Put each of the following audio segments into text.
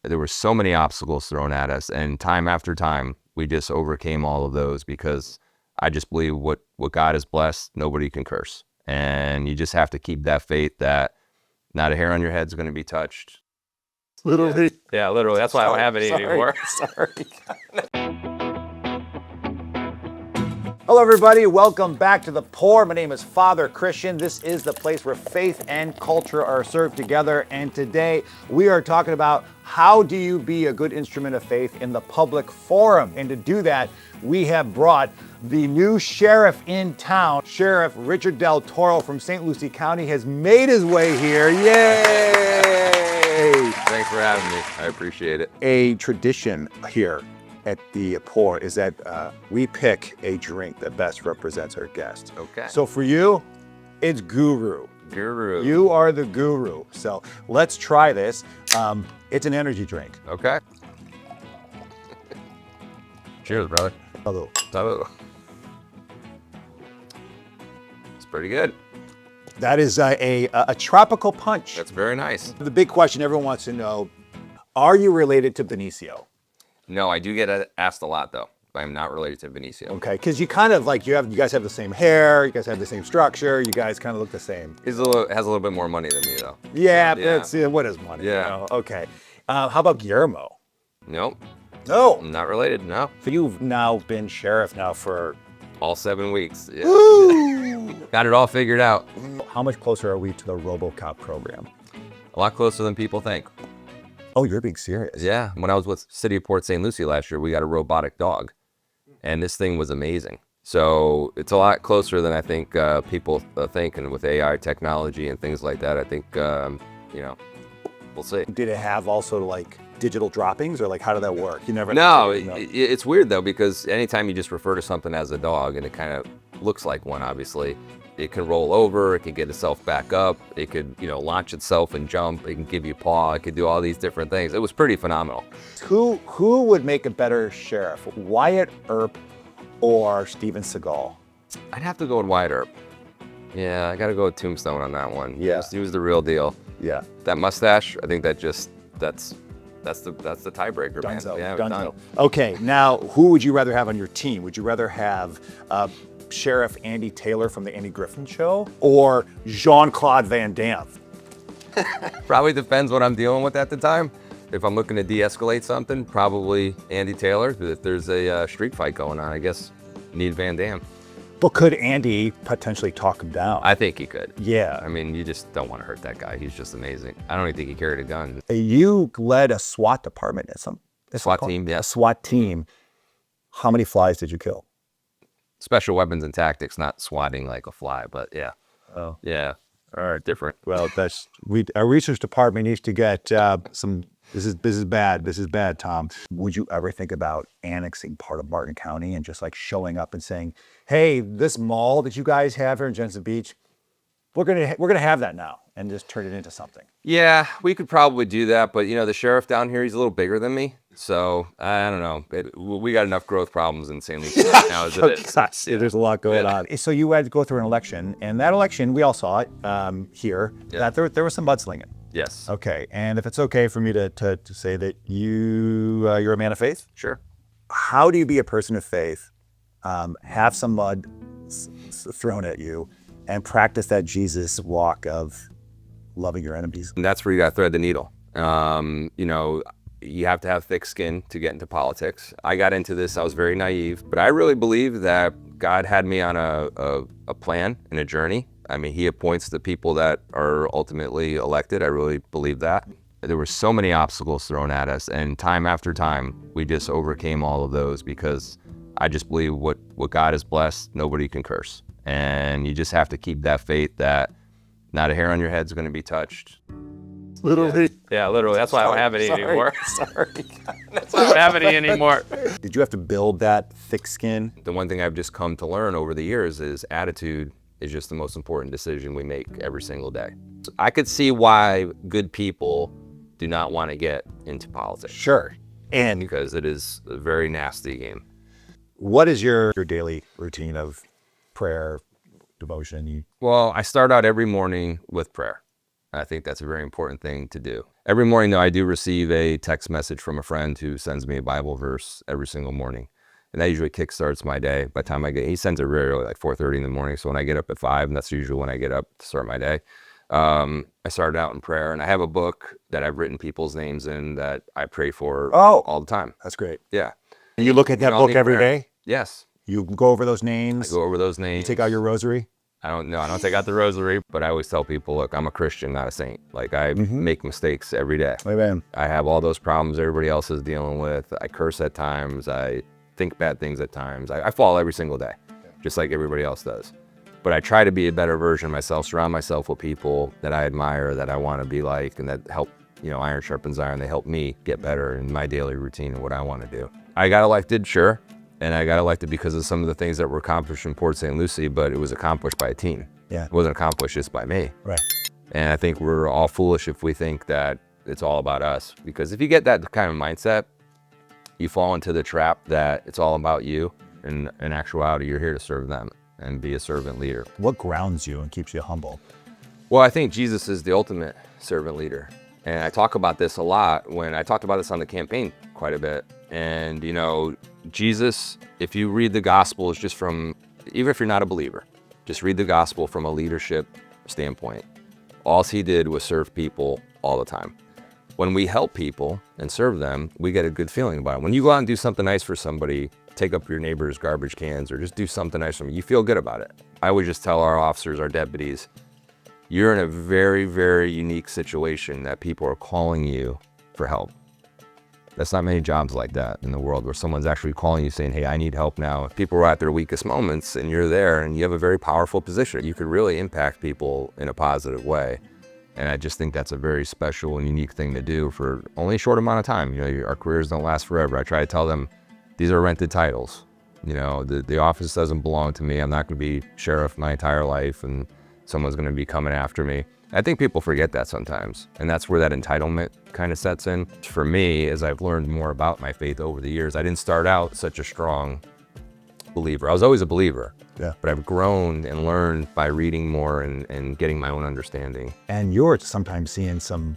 There were so many obstacles thrown at us, and time after time, we just overcame all of those because I just believe what God has blessed, nobody can curse. And you just have to keep that faith that not a hair on your head is going to be touched. Literally. Yeah, literally. That's why I don't have it anymore. Sorry. Hello, everybody. Welcome back to The Pour. My name is Father Christian. This is the place where faith and culture are served together. And today we are talking about how do you be a good instrument of faith in the public forum. And to do that, we have brought the new sheriff in town. Sheriff Richard Del Toro from St. Lucie County has made his way here. Yay! Thanks for having me. I appreciate it. A tradition here at the Pour is that we pick a drink that best represents our guest. Okay. So for you, it's Guru. Guru. You are the guru. So let's try this. It's an energy drink. Okay. Cheers, brother. Hello. Salud. It's pretty good. That is a tropical punch. That's very nice. The big question everyone wants to know, are you related to Benicio? No, I do get asked a lot though. I'm not related to Benicio. Okay, because you kind of like you guys have the same hair, you guys have the same structure, you guys kind of look the same. Has a little bit more money than me though. Yeah, Yeah. It's, what is money? Yeah. You know? Okay. How about Guillermo? Nope, No. not related. No. So you've now been sheriff now for. All 7 weeks. Yeah. Woo! Got it all figured out. How much closer are we to the RoboCop program? A lot closer than people think. Oh, you're being serious. Yeah. When I was with City of Port St. Lucie last year, we got a robotic dog, and this thing was amazing. So it's a lot closer than I think people think, and with AI technology and things like that, I think we'll see. Did it have also like digital droppings, or like how did that work? You never. No, it's weird though, because anytime you just refer to something as a dog and it kind of looks like one, obviously, it can roll over, it can get itself back up, it could, launch itself and jump, it can give you paw, it could do all these different things. It was pretty phenomenal. Who would make a better sheriff, Wyatt Earp or Steven Seagal? I'd have to go with Wyatt Earp. Yeah, I got to go with Tombstone on that one. Yeah. He was the real deal. Yeah. That mustache, I think that's the tiebreaker, man. Dunzo. Yeah, Dunzo. done. Okay, now who would you rather have on your team? Would you rather have Sheriff Andy Taylor from the Andy Griffin Show or Jean-Claude Van Damme? Probably depends what I'm dealing with at the time. If I'm looking to de-escalate something, probably Andy Taylor. If there's a street fight going on, I guess need Van Damme. But could Andy potentially talk him down? I think he could. Yeah. I mean, you just don't want to hurt that guy. He's just amazing. I don't even think he carried a gun. You led a SWAT department at some SWAT team, yeah. A SWAT team. How many flies did you kill? Special weapons and tactics, not swatting like a fly, but yeah. Oh. Yeah. All right, different. Well, our research department needs to get some. This is bad. This is bad, Tom. Would you ever think about annexing part of Martin County and just like showing up and saying, "Hey, this mall that you guys have here in Jensen Beach, we're gonna have that now," and just turn it into something? Yeah, we could probably do that, but the sheriff down here, he's a little bigger than me, so I don't know. We got enough growth problems in St. Lucie now as it is. There's a lot going on. So you had to go through an election, and that election, we all saw it here, that there was some mudslinging. Yes. Okay, and if it's okay for me to say that you're a man of faith? Sure. How do you be a person of faith, have some mud thrown at you, and practice that Jesus walk of loving your enemies? And that's where you got to thread the needle. You have to have thick skin to get into politics. I got into this, I was very naive, but I really believe that God had me on a plan and a journey. I mean, he appoints the people that are ultimately elected. I really believe that. There were so many obstacles thrown at us, and time after time, we just overcame all of those because I just believe what God has blessed, nobody can curse. And you just have to keep that faith that not a hair on your head is going to be touched. Literally? Yeah, literally. That's why I don't have any anymore. Sorry. That's why I don't have any anymore. Did you have to build that thick skin? The one thing I've just come to learn over the years is attitude is just the most important decision we make every single day. I could see why good people do not want to get into politics. Sure. And because it is a very nasty game. What is your daily routine of prayer, devotion? Well, I start out every morning with prayer. I think that's a very important thing to do. Every morning, though, I do receive a text message from a friend who sends me a Bible verse every single morning. And that usually kickstarts my day. By the time he sends it very early, like 4:30 in the morning. So when I get up at 5, and that's usually when I get up to start my day, I started out in prayer. And I have a book that I've written people's names in that I pray for all the time. That's great. Yeah. And you look at that book every day? Yes. You go over those names? I go over those names. You take out your rosary? I don't take out the rosary, but I always tell people, look, I'm a Christian, not a saint. Like, I make mistakes every day. Amen. I have all those problems everybody else is dealing with. I curse at times. I think bad things at times. I fall every single day, just like everybody else does. But I try to be a better version of myself, surround myself with people that I admire, that I want to be like, and that help, iron sharpens iron. They help me get better in my daily routine and what I want to do. I got elected, sure. And I got elected because of some of the things that were accomplished in Port St. Lucie, but it was accomplished by a team. Yeah. It wasn't accomplished just by me. Right. And I think we're all foolish if we think that it's all about us. Because if you get that kind of mindset, you fall into the trap that it's all about you. And in actuality, you're here to serve them and be a servant leader. What grounds you and keeps you humble? Well, I think Jesus is the ultimate servant leader. And I talk about this a lot when I talked about this on the campaign quite a bit. And, Jesus, if you read the Gospels just from, even if you're not a believer, just read the Gospel from a leadership standpoint. All he did was serve people all the time. When we help people and serve them, we get a good feeling about it. When you go out and do something nice for somebody, take up your neighbor's garbage cans or just do something nice for them, you feel good about it. I would just tell our officers, our deputies, you're in a very, very unique situation that people are calling you for help. That's not many jobs like that in the world where someone's actually calling you saying, hey, I need help now. People are at their weakest moments and you're there and you have a very powerful position. You could really impact people in a positive way. And I just think that's a very special and unique thing to do for only a short amount of time. Our careers don't last forever. I try to tell them these are rented titles. The office doesn't belong to me. I'm not going to be sheriff my entire life and someone's going to be coming after me. I think people forget that sometimes, and that's where that entitlement kind of sets in. For me, as I've learned more about my faith over the years, I didn't start out such a strong believer. I was always a believer, but I've grown and learned by reading more and getting my own understanding. And you're sometimes seeing some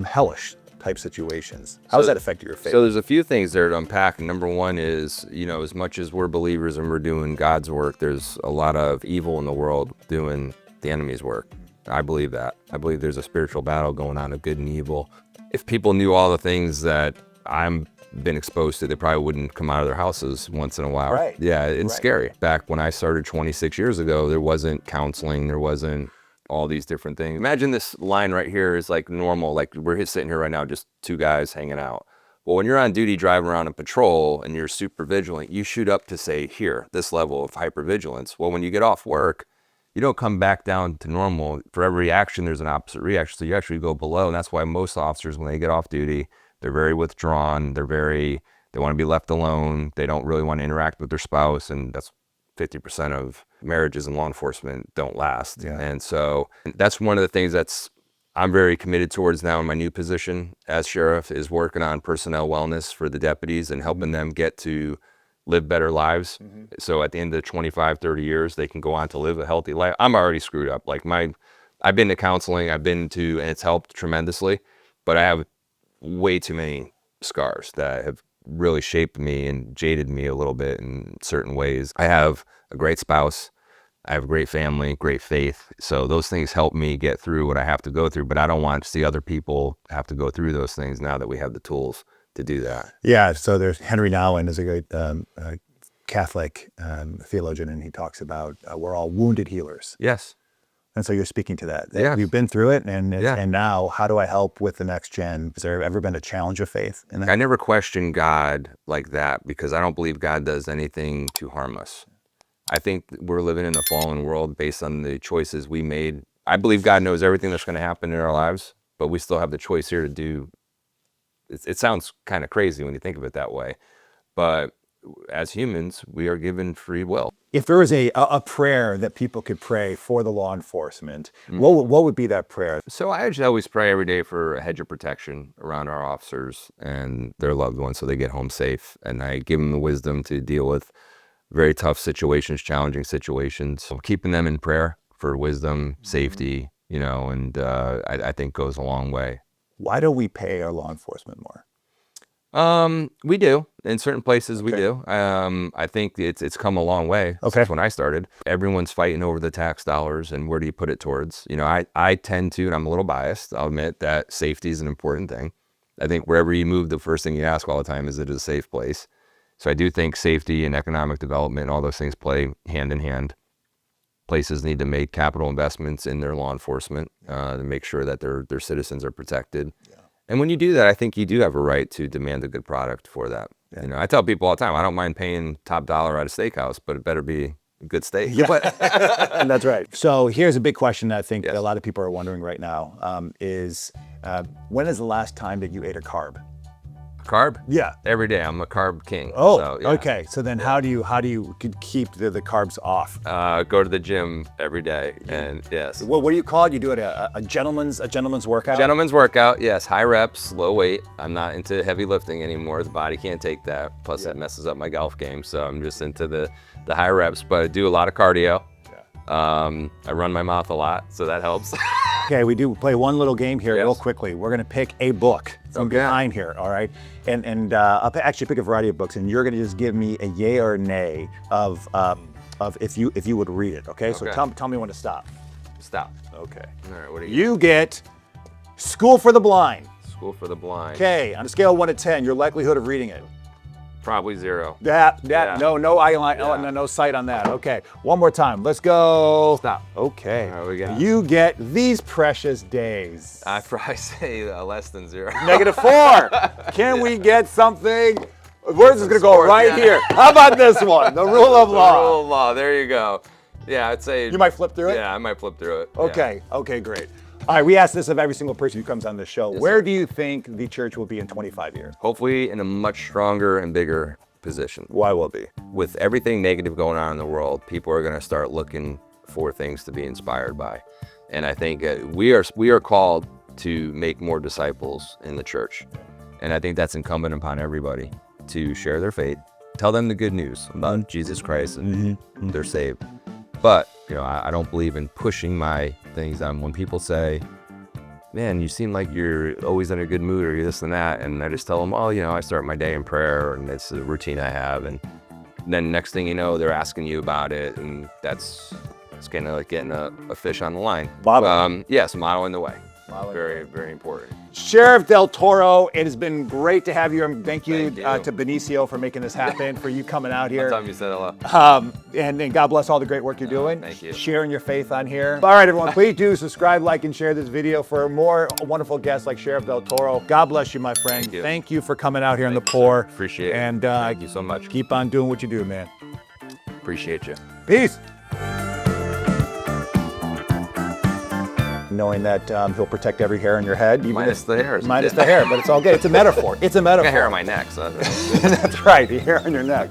hellish type situations. How does that affect your faith? So there's a few things there to unpack. Number one is, as much as we're believers and we're doing God's work, there's a lot of evil in the world doing the enemy's work. I believe that. I believe there's a spiritual battle going on of good and evil. If people knew all the things that I'm been exposed to, they probably wouldn't come out of their houses once in a while. Right. Yeah, it's scary. Back when I started 26 years ago, there wasn't counseling, there wasn't all these different things. Imagine this line right here is like normal, like we're sitting here right now, just two guys hanging out. Well, when you're on duty driving around in patrol and you're super vigilant, you shoot up to say, here, this level of hypervigilance. Well, when you get off work, you don't come back down to normal. For every action, there's an opposite reaction. So you actually go below. And that's why most officers, when they get off duty, they're very withdrawn. They want to be left alone. They don't really want to interact with their spouse. And that's 50% of marriages in law enforcement don't last. Yeah. And so that's one of the things I'm very committed towards now in my new position as sheriff, is working on personnel wellness for the deputies and helping them get to live better lives. So at the end of 25, 30 years, they can go on to live a healthy life. I'm already screwed up. Like I've been to counseling, and it's helped tremendously, but I have way too many scars that have really shaped me and jaded me a little bit in certain ways. I have a great spouse. I have a great family, great faith. So those things help me get through what I have to go through, but I don't want to see other people have to go through those things now that we have the tools to do that. Yeah, so there's Henry Nouwen is a great Catholic theologian, and he talks about we're all wounded healers. Yes. And so you're speaking to that. Yeah. You've been through it, and now how do I help with the next gen? Has there ever been a challenge of faith in that? I never questioned God like that because I don't believe God does anything to harm us. I think we're living in a fallen world based on the choices we made. I believe God knows everything that's going to happen in our lives, but we still have the choice here to do. It sounds kind of crazy when you think of it that way, but as humans, we are given free will. If there was a prayer that people could pray for the law enforcement, what would be that prayer? So I actually always pray every day for a hedge of protection around our officers and their loved ones so they get home safe. And I give them the wisdom to deal with very tough situations, challenging situations. So keeping them in prayer for wisdom, safety, and I think goes a long way. Why do we pay our law enforcement more? We do. In certain places we Okay. do. I think it's come a long way Okay. since when I started. Everyone's fighting over the tax dollars and where do you put it towards? I tend to, and I'm a little biased, I'll admit that safety is an important thing. I think wherever you move, the first thing you ask all the time is it a safe place? So I do think safety and economic development, all those things play hand in hand. Places need to make capital investments in their law enforcement to make sure that their citizens are protected. Yeah. And when you do that, I think you do have a right to demand a good product for that. Yeah. I tell people all the time, I don't mind paying top dollar at a steakhouse, but it better be a good steak. Yeah, that's right. So here's a big question that I think that a lot of people are wondering right now is when is the last time that you ate a carb? Carb? Yeah. Every day. I'm a carb king. Oh, so, yeah. Okay. So then how do you keep the carbs off? Go to the gym every day, and yes. What do you call it? You do it a gentleman's workout? Gentleman's workout, yes. High reps, low weight. I'm not into heavy lifting anymore. The body can't take that. Plus that messes up my golf game. So I'm just into the high reps, but I do a lot of cardio. Yeah. I run my mouth a lot, so that helps. Okay, we do play one little game here real quickly. We're gonna pick a book from behind here, all right? And I'll actually pick a variety of books, and you're gonna just give me a yay or nay of if you would read it, okay? So tell me when to stop. Stop. Okay. All right, what do You get School for the Blind. School for the Blind. Okay, on a scale of 1 to 10, your likelihood of reading it. Probably 0. No eyeline, no sight on that. Okay, one more time. Let's go. Stop. Okay. All right, we got You get These Precious Days. I'd probably say less than 0. -4. Can we get something? Where's this gonna go? Sport, Right here. How about this one? The Rule of Law. The Rule of Law. There you go. Yeah, I'd say. You might flip through it? Yeah, I might flip through it. Okay. Okay, great. All right, we ask this of every single person who comes on this show. Where do you think the church will be in 25 years? Hopefully in a much stronger and bigger position. Why will it be? With everything negative going on in the world, people are going to start looking for things to be inspired by. And I think we are called to make more disciples in the church. And I think that's incumbent upon everybody to share their faith, tell them the good news about Jesus Christ and they're saved. But, I don't believe in pushing my things on. When people say, man, you seem like you're always in a good mood or this and that, and I just tell them, I start my day in prayer and it's a routine I have. And then next thing you know, they're asking you about it, and it's kind of like getting a fish on the line. Model. Yes, modeling the way. Very, very important. Sheriff Del Toro, it has been great to have you. And thank you. To Benicio for making this happen, for you coming out here. Time you said hello. And God bless all the great work you're doing. Thank you. Sharing your faith on here. All right, everyone, please do subscribe, like, and share this video for more wonderful guests like Sheriff Del Toro. God bless you, my friend. Thank you. For coming out here in the poor. Appreciate it. And thank you so much. Keep on doing what you do, man. Appreciate you. Peace. Knowing that he'll protect every hair on your head. Minus the hairs. Minus the hair, but it's all good. It's a metaphor. It's a metaphor. I got hair on my neck, so. That's right, the hair on your neck.